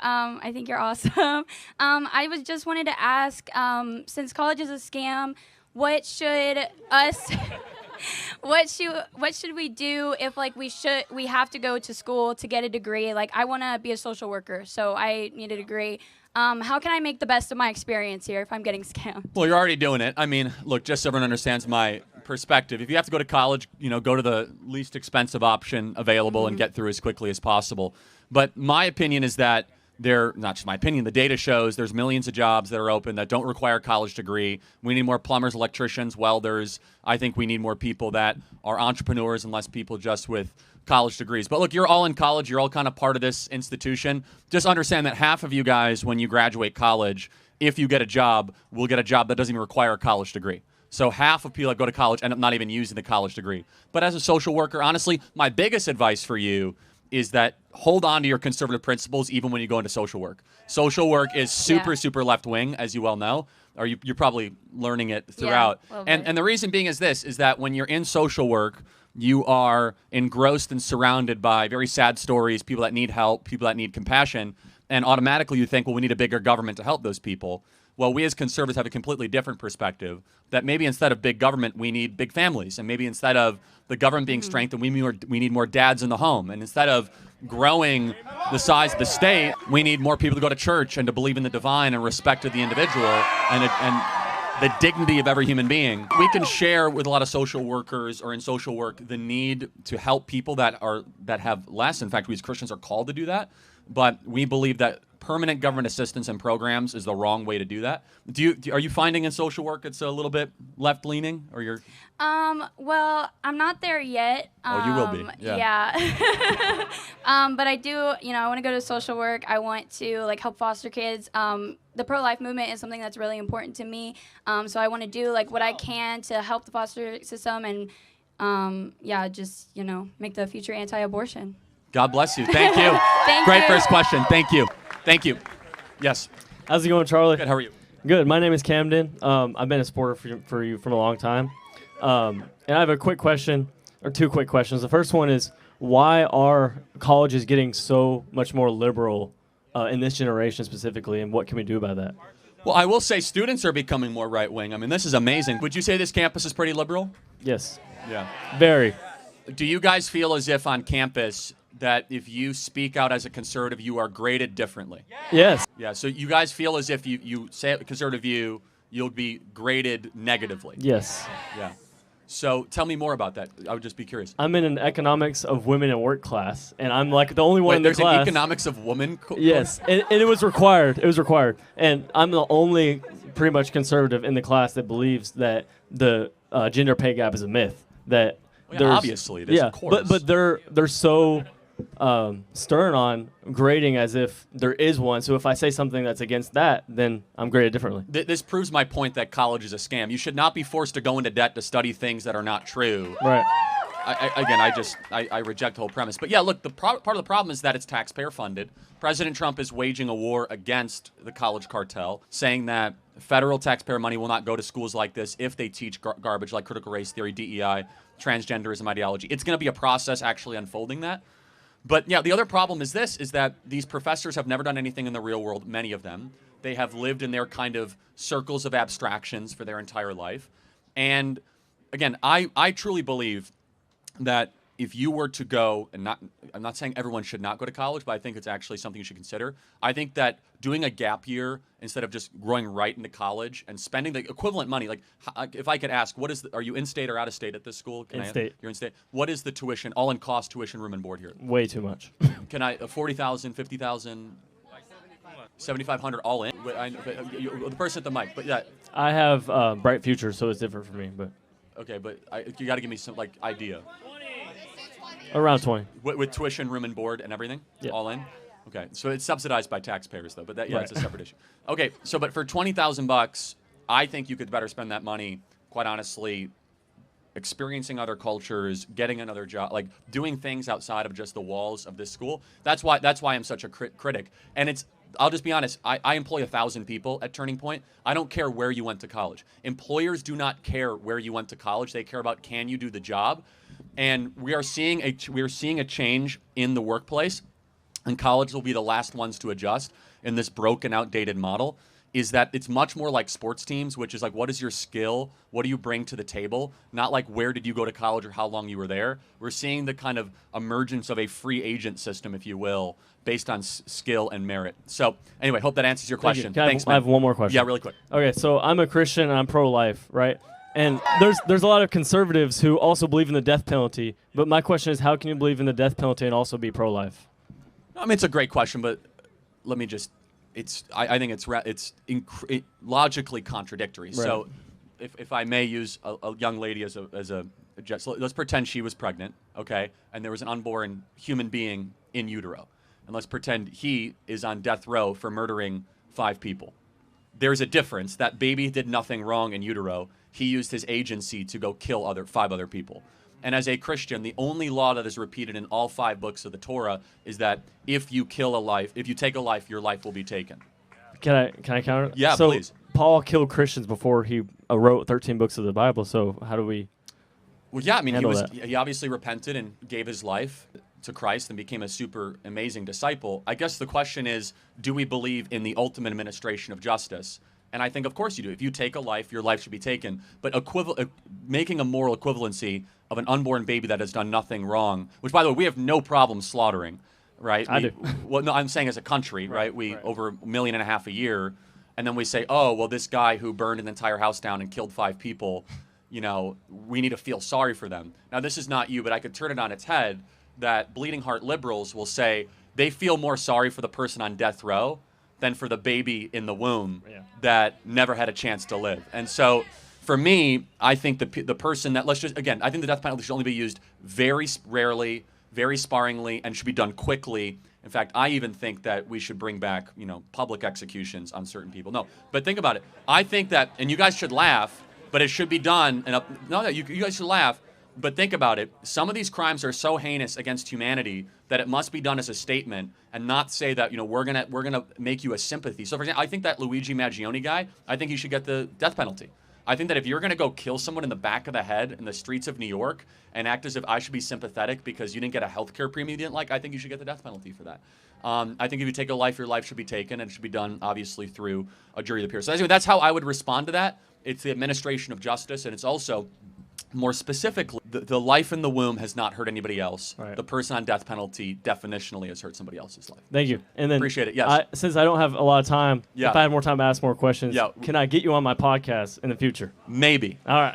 I think you're awesome. I was just wanted to ask, since college is a scam, what should us, what should we do if like we have to go to school to get a degree? Like I want to be a social worker, so I need a degree. How can I make the best of my experience here if I'm getting scammed? Well, you're already doing it. I mean, look, just so everyone understands my perspective, if you have to go to college, go to the least expensive option available and get through as quickly as possible. But my opinion is that not just my opinion, the data shows there's millions of jobs that are open that don't require a college degree. We need more plumbers, electricians, welders. I think we need more people that are entrepreneurs and less people just with college degrees. But look, you're all in college. You're all kind of part of this institution. Just understand that half of you guys, when you graduate college, if you get a job, will get a job that doesn't even require a college degree. So half of people that go to college end up not even using the college degree. But as a social worker, honestly, my biggest advice for you is that hold on to your conservative principles even when you go into social work. Social work is super left-wing, as you well know, or you're probably learning it throughout. Yeah, and the reason being is that when you're in social work, you are engrossed and surrounded by very sad stories, people that need help, people that need compassion, and automatically you think, well, we need a bigger government to help those people. Well, we as conservatives have a completely different perspective, that maybe instead of big government, we need big families. And maybe instead of the government being strengthened, we need more dads in the home. And instead of growing the size of the state, we need more people to go to church and to believe in the divine and respect of the individual and the dignity of every human being. We can share with a lot of social workers or in social work the need to help people that have less. In fact, we as Christians are called to do that. But we believe that permanent government assistance and programs is the wrong way to do that. Are you finding in social work it's a little bit left-leaning, or you're? Well, I'm not there yet. Oh, you will be. Yeah. But I do. I want to go to social work. I want to help foster kids. The pro-life movement is something that's really important to me. So I want to do what I can to help the foster system and just make the future anti-abortion. God bless you. Thank you. Great first question. Thank you. Yes. How's it going, Charlie? Good. How are you? Good. My name is Camden. I've been a supporter for you for a long time. And I have a quick question, or two quick questions. The first one is, why are colleges getting so much more liberal in this generation specifically, and what can we do about that? Well, I will say students are becoming more right-wing. I mean, this is amazing. Would you say this campus is pretty liberal? Yes. Yeah. Very. Do you guys feel as if on campus that if you speak out as a conservative, you are graded differently? Yes. Yeah, so you guys feel as if you say a conservative view, you'll be graded negatively? Yes. Yeah. So tell me more about that. I would just be curious. I'm in an economics of women and work class, and I'm the only one in the there's class. An economics of women Yes, and it was required. It was required. And I'm the only pretty much conservative in the class that believes that the gender pay gap is a myth. That obviously it is, of course. But they're so stern on grading as if there is one. So if I say something that's against that, then I'm graded differently. This proves my point that college is a scam. You should not be forced to go into debt to study things that are not true. Right. I reject the whole premise. But yeah, look, part of the problem is that it's taxpayer funded. President Trump is waging a war against the college cartel, saying that federal taxpayer money will not go to schools like this if they teach garbage like critical race theory, DEI, transgenderism ideology. It's going to be a process actually unfolding that. But yeah, the other problem is that these professors have never done anything in the real world, many of them. They have lived in their kind of circles of abstractions for their entire life. And again, I truly believe that if you were to go, and I'm not saying everyone should not go to college, but I think it's actually something you should consider. I think that doing a gap year instead of just going right into college and spending the equivalent money, if I could ask, are you in-state or out-of-state at this school? In-state. You're in-state. What is the tuition, all-in-cost tuition, room and board here? Way too much. Can I, 40,000, 50,000? 7,500 all in. The person at the mic, but yeah. I have bright future, so it's different for me. But okay, but you got to give me some idea. Around 20. With tuition, room and board, and everything, all in. Okay, so it's subsidized by taxpayers though, but it's a separate issue. Okay, but for $20,000, I think you could better spend that money, quite honestly, experiencing other cultures, getting another job, doing things outside of just the walls of this school. That's why I'm such a critic. And I'll just be honest, I employ 1,000 people at Turning Point. I don't care where you went to college. Employers do not care where you went to college. They care about, can you do the job? And we are seeing a change in the workplace. and colleges will be the last ones to adjust in this broken, outdated model, is that it's much more like sports teams, which is like, what is your skill? What do you bring to the table? Not like, where did you go to college or how long you were there? We're seeing the kind of emergence of a free agent system, if you will, based on skill and merit. So anyway, hope that answers your question. Thanks, man. I have one more question. Yeah, really quick. Okay, so I'm a Christian and I'm pro-life, right? And there's a lot of conservatives who also believe in the death penalty. But my question is, how can you believe in the death penalty and also be pro-life? I mean, it's a great question, but let me just, I think it's logically contradictory. Right. So if I may use a young lady as a so let's pretend she was pregnant, okay, and there was an unborn human being in utero. And let's pretend he is on death row for murdering 5 people. There's a difference. That baby did nothing wrong in utero. He used his agency to go kill 5 other people. And as a Christian, the only law that is repeated in all 5 books of the Torah is that if you take a life, your life will be taken. Can I counter? Yeah, so please. Paul killed Christians before he wrote 13 books of the Bible. So how do we? Well, yeah, I mean, that? he obviously repented and gave his life to Christ and became a super amazing disciple. I guess the question is, do we believe in the ultimate administration of justice? And I think, of course, you do. If you take a life, your life should be taken. But making a moral equivalency of an unborn baby that has done nothing wrong, which, by the way, we have no problem slaughtering, right? I do. Well, no, I'm saying as a country, right? Over 1.5 million a year, and then we say, oh, well, this guy who burned an entire house down and killed 5 people, we need to feel sorry for them. Now, this is not you, but I could turn it on its head that bleeding heart liberals will say they feel more sorry for the person on death row than for the baby in the womb that never had a chance to live. And so for me, I think the person that, I think the death penalty should only be used very rarely, very sparingly, and should be done quickly. In fact, I even think that we should bring back, public executions on certain people. No, but think about it. I think that, and you guys should laugh, but it should be done. You guys should laugh, but think about it. Some of these crimes are so heinous against humanity that it must be done as a statement and not say that, we're gonna make you a sympathy. So, for example, I think that Luigi Maggioni guy, I think he should get the death penalty. I think that if you're going to go kill someone in the back of the head in the streets of New York and act as if I should be sympathetic because you didn't get a health care premium you didn't like, I think you should get the death penalty for that. I think if you take a life, your life should be taken, and it should be done, obviously, through a jury of the peers. So anyway, that's how I would respond to that. It's the administration of justice, and it's also, more specifically, the life in the womb has not hurt anybody else. Right. The person on death penalty definitionally has hurt somebody else's life. Thank you. And then appreciate it. Yes. Since I don't have a lot of time, if I had more time to ask more questions, can I get you on my podcast in the future? Maybe. All right.